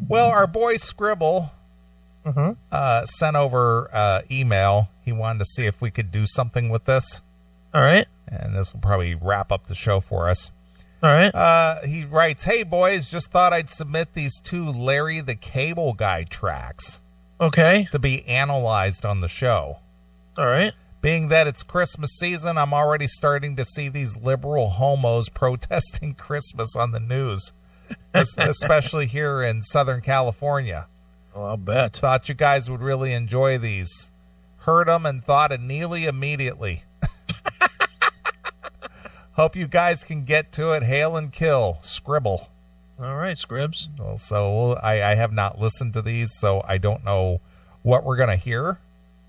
Well, our boy Skribbal sent over email. He wanted to see if we could do something with this. All right. And this will probably wrap up the show for us. All right. He writes, "Hey, boys, just thought I'd submit these 2 Larry the Cable Guy tracks. Okay. To be analyzed on the show. All right. Being that it's Christmas season, I'm already starting to see these liberal homos protesting Christmas on the news, especially here in Southern California. Oh, I'll bet. Thought you guys would really enjoy these. Heard them and thought of Neeley immediately. Hope you guys can get to it. Hail and kill. Skribbal." All right, Scribs. Well, so I have not listened to these, so I don't know what we're going to hear.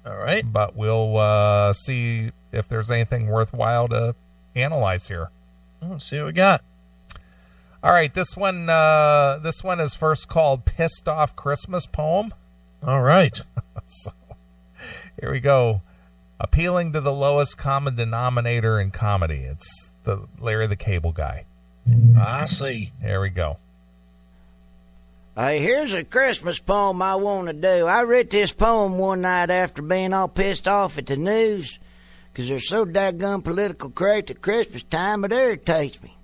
All right. But we'll see if there's anything worthwhile to analyze here. Let's see what we got. All right, this one is first called "Pissed Off Christmas Poem." All right. So here we go. Appealing to the lowest common denominator in comedy. It's the Larry the Cable Guy. I see. Here we go. Hey, here's a Christmas poem I want to do. I wrote this poem one night after being all pissed off at the news because they're so daggone political correct at Christmas time, it irritates me.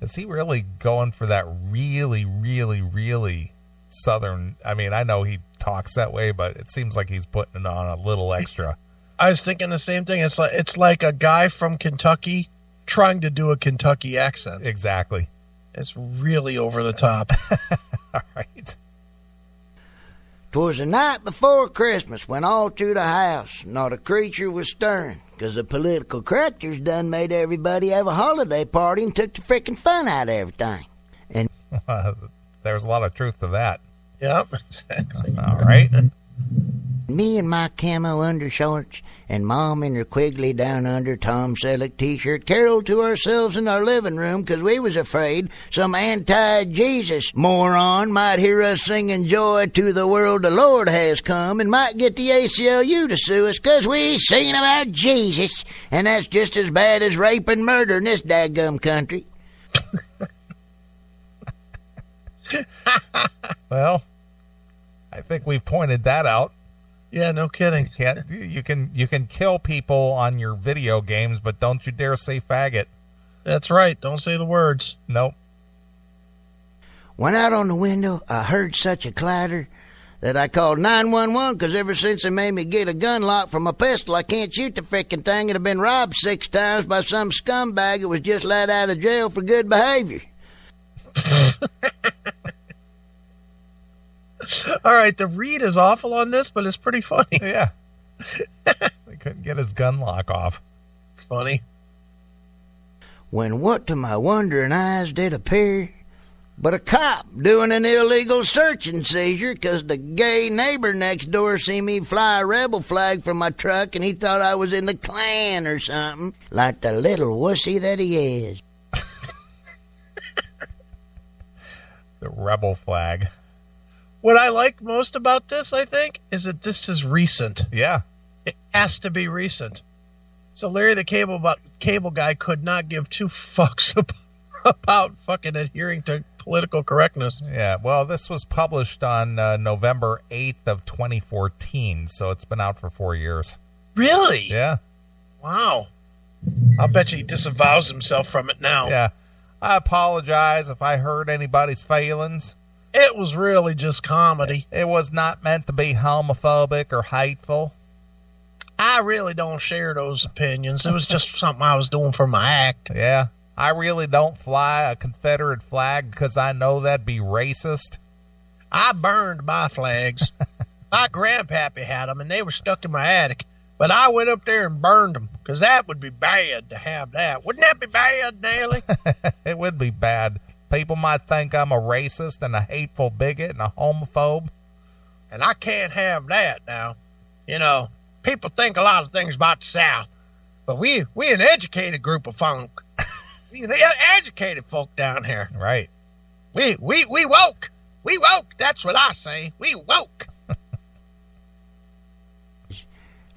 Is he really going for that really, really, really Southern? I mean, I know he talks that way, but it seems like he's putting it on a little extra. I was thinking the same thing. It's like a guy from Kentucky trying to do a Kentucky accent. Exactly. It's really over the top. All right. 'Twas the night before Christmas when all through the house not a creature was stirring, 'cause the political correctors done made everybody have a holiday party and took the frickin' fun out of everything. And there's a lot of truth to that. Yep, exactly. All right. me in my camo undershorts and Mom in her Quigley Down Under Tom Selleck t-shirt caroled to ourselves in our living room 'cause we was afraid some anti-Jesus moron might hear us singing Joy to the World the Lord Has Come and might get the ACLU to sue us 'cause we singing about Jesus, and that's just as bad as rape and murder in this dadgum country. Well, I think we've pointed that out. Yeah, no kidding. You can kill people on your video games, but don't you dare say faggot. That's right. Don't say the words. Nope. Went out on the window. I heard such a clatter that I called 911 because ever since they made me get a gun lock from a pistol, I can't shoot the frickin' thing. It had been robbed 6 times by some scumbag that was just let out of jail for good behavior. All right, the read is awful on this, but it's pretty funny. Yeah. They couldn't get his gun lock off. It's funny. When what to my wondering eyes did appear but a cop doing an illegal search and seizure 'cause the gay neighbor next door seen me fly a rebel flag from my truck and he thought I was in the Klan or something, like the little wussy that he is. The rebel flag. What I like most about this, I think, is that this is recent. Yeah. It has to be recent. So Larry the Cable Guy could not give 2 fucks about fucking adhering to political correctness. Yeah, well, this was published on November 8th of 2014, so it's been out for 4 years. Really? Yeah. Wow. I'll bet you he disavows himself from it now. Yeah. I apologize if I hurt anybody's feelings. It was really just comedy. It was not meant to be homophobic or hateful. I really don't share those opinions. It was just something I was doing for my act. Yeah. I really don't fly a Confederate flag because I know that'd be racist. I burned my flags. My grandpappy had them, and they were stuck in my attic. But I went up there and burned them because that would be bad to have that. Wouldn't that be bad, Neeley? It would be bad. People might think I'm a racist and a hateful bigot and a homophobe. And I can't have that now. You know, people think a lot of things about the South, but we an educated group of folk. We educated folk down here. Right. We woke. We woke. That's what I say. We woke.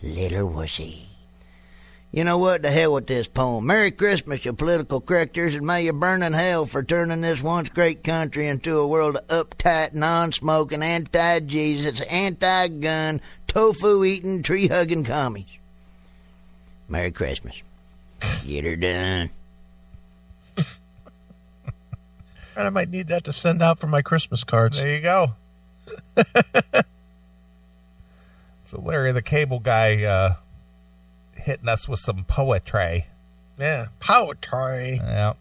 Little wussy. You know what? The hell with this poem. Merry Christmas, you political correctors, and may you burn in hell for turning this once great country into a world of uptight, non-smoking, anti-Jesus, anti-gun, tofu-eating, tree-hugging commies. Merry Christmas. Get her done. And I might need that to send out for my Christmas cards. There you go. So Larry the Cable Guy hitting us with some poetry. Yeah, poetry. Yeah.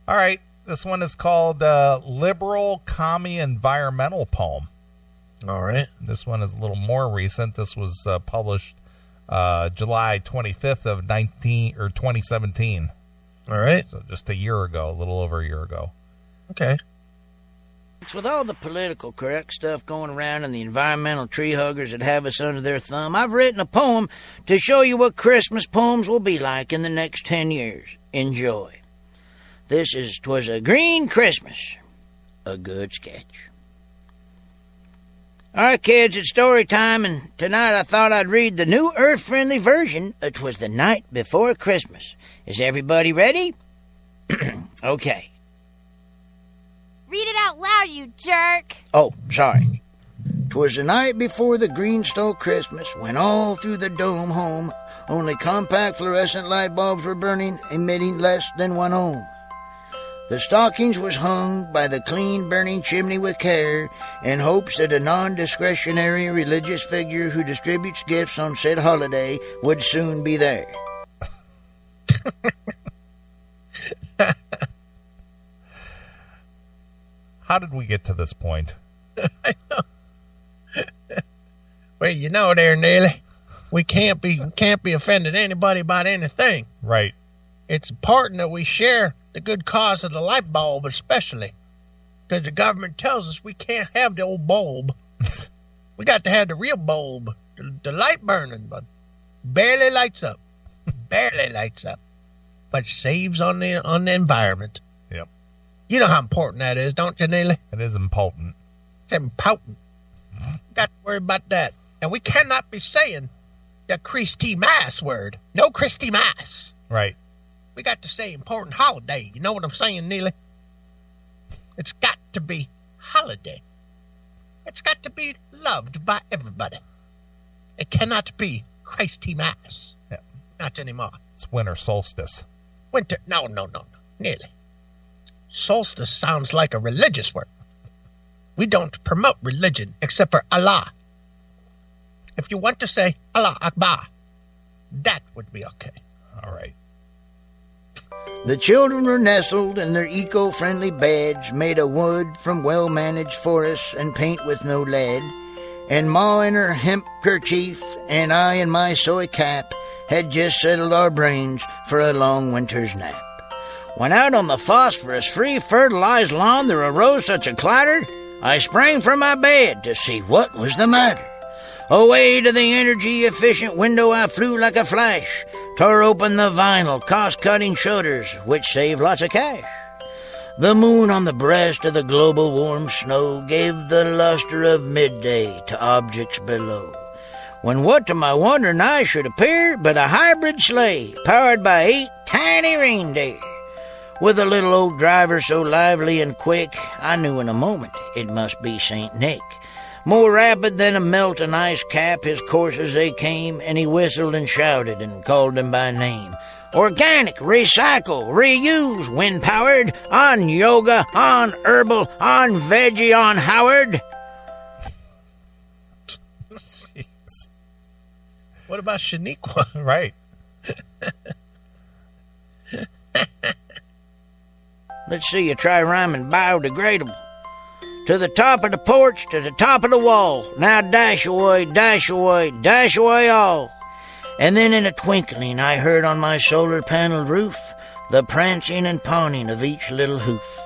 All right. This one is called Liberal Commie Environmental Poem. All right. This one is a little more recent. This was published July 25th of 2017. All right. So just a year ago, a little over a year ago. Okay. With all the political correct stuff going around and the environmental tree huggers that have us under their thumb, I've written a poem to show you what Christmas poems will be like in the next 10 years. Enjoy. This is 'Twas a Green Christmas, a good sketch. All right, kids, it's story time, and tonight I thought I'd read the new Earth-friendly version of 'Twas the Night Before Christmas. Is everybody ready? Okay. Read it out loud, you jerk. Oh, sorry. 'Twas the night before the green stole Christmas, when all through the dome home only compact fluorescent light bulbs were burning, emitting less than one ohm. The stockings was hung by the clean burning chimney with care, in hopes that a non-discretionary religious figure who distributes gifts on said holiday would soon be there. How did we get to this point? I know. Well, you know there, Neeley, we can't be offending anybody about anything. Right. It's important that we share the good cause of the light bulb, especially because the government tells us we can't have the old bulb. We got to have the real bulb, the light burning, but barely lights up, but saves on the environment. Yep. You know how important that is, don't you, Neeley? It is important. It's important. Got to worry about that. And we cannot be saying the Christy Mass word. No Christy Mass. Right. We got to say important holiday. You know what I'm saying, Neeley? It's got to be holiday. It's got to be loved by everybody. It cannot be Christy Mass. Yeah. Not anymore. It's winter solstice. Winter. No. Neeley. Solstice sounds like a religious word. We don't promote religion except for Allah. If you want to say Allah Akbar, that would be okay. All right. The children were nestled in their eco-friendly beds, made of wood from well-managed forests and paint with no lead. And Ma in her hemp kerchief, and I in my soy cap, had just settled our brains for a long winter's nap. When out on the phosphorus-free fertilized lawn there arose such a clatter, I sprang from my bed to see what was the matter. Away to the energy-efficient window I flew like a flash, tore open the vinyl, cost-cutting shutters, which save lots of cash. The moon on the breast of the global warm snow gave the luster of midday to objects below, when what to my wondering eyes should appear but a hybrid sleigh powered by 8 tiny reindeer. With a little old driver so lively and quick, I knew in a moment it must be St. Nick. More rapid than a melting ice cap, his courses they came, and he whistled and shouted and called them by name. Organic, recycle, reuse, wind-powered, on yoga, on herbal, on veggie, on Howard. Jeez. What about Shaniqua? Right. Let's see you try rhyming biodegradable. To the top of the porch, to the top of the wall. Now dash away, dash away, dash away all. And then in a twinkling I heard on my solar-paneled roof the prancing and pawing of each little hoof.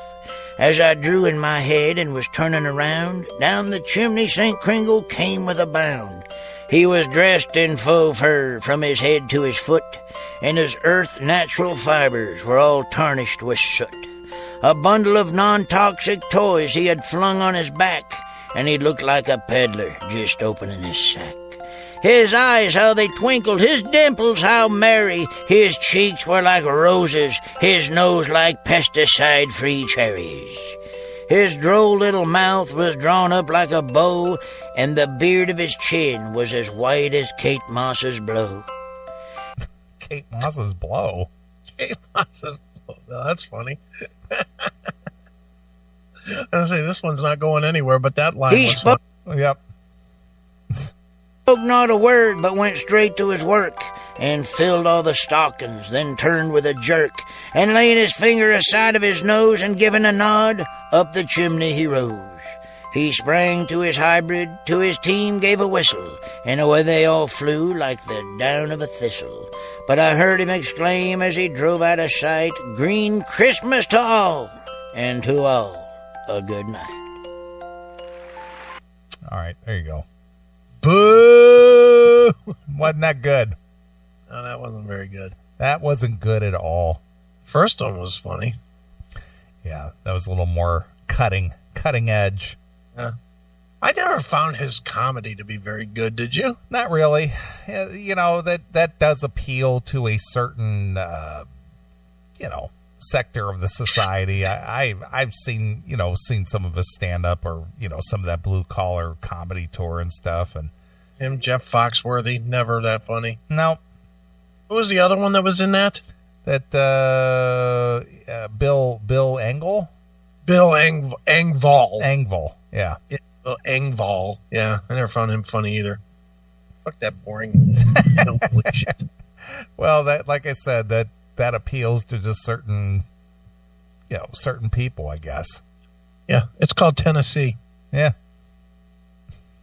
As I drew in my head and was turning around, down the chimney St. Kringle came with a bound. He was dressed in faux fur from his head to his foot, and his earth-natural fibers were all tarnished with soot. A bundle of non-toxic toys he had flung on his back, and he looked like a peddler just opening his sack. His eyes, how they twinkled, his dimples, how merry. His cheeks were like roses, his nose like pesticide-free cherries. His droll little mouth was drawn up like a bow, and the beard of his chin was as white as Kate Moss's blow. Kate Moss's blow? Kate Moss's blow. No, that's funny. I was say this one's not going anywhere, but that line was funny. Yep. Spoke not a word, but went straight to his work, and filled all the stockings, then turned with a jerk, and laying his finger aside of his nose, and giving a nod, up the chimney he rose. He sprang to his hybrid, to his team gave a whistle, and away they all flew like the down of a thistle. But I heard him exclaim as he drove out of sight, "Green Christmas to all, and to all a good night." All right, there you go. Boo! Wasn't that good? No, that wasn't very good. That wasn't good at all. First one was funny. Yeah, that was a little more cutting edge. Yeah. I never found his comedy to be very good, did you? Not really. You know, that does appeal to a certain, sector of the society. I've seen some of his stand-up or, some of that blue-collar comedy tour and stuff. And him, Jeff Foxworthy, never that funny. No. Who was the other one that was in that? That Bill Engvall? Bill Engvall. Engvall, yeah. Bill Engvall. Yeah, I never found him funny either. Fuck that boring shit. Well, that, like I said, that appeals to just certain people, I guess. Yeah, it's called Tennessee. Yeah.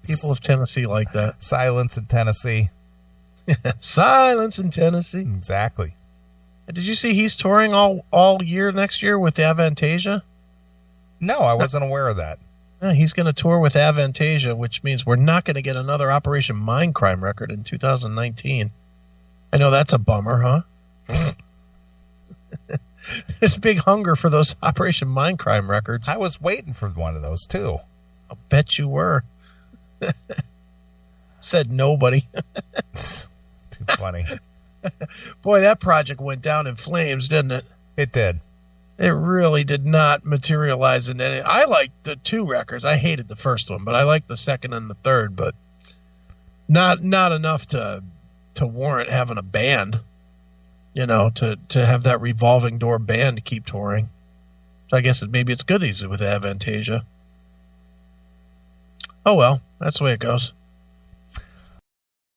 People of Tennessee like that. Silence in Tennessee. Silence in Tennessee. Exactly. Did you see he's touring all year next year with Avantasia? No, I wasn't aware of that. Yeah, he's going to tour with Avantasia, which means we're not going to get another Operation Mindcrime record in 2019. I know that's a bummer, huh? There's a big hunger for those Operation Mindcrime records. I was waiting for one of those, too. I'll bet you were. Said nobody. Too funny. Boy, that project went down in flames, didn't it? It did. It really did not materialize in any. I liked the two records. I hated the first one, but I liked the second and the third, but not enough to warrant having a band. To have that revolving door band to keep touring. So I guess maybe it's good he's with Avantasia. Oh well, that's the way it goes.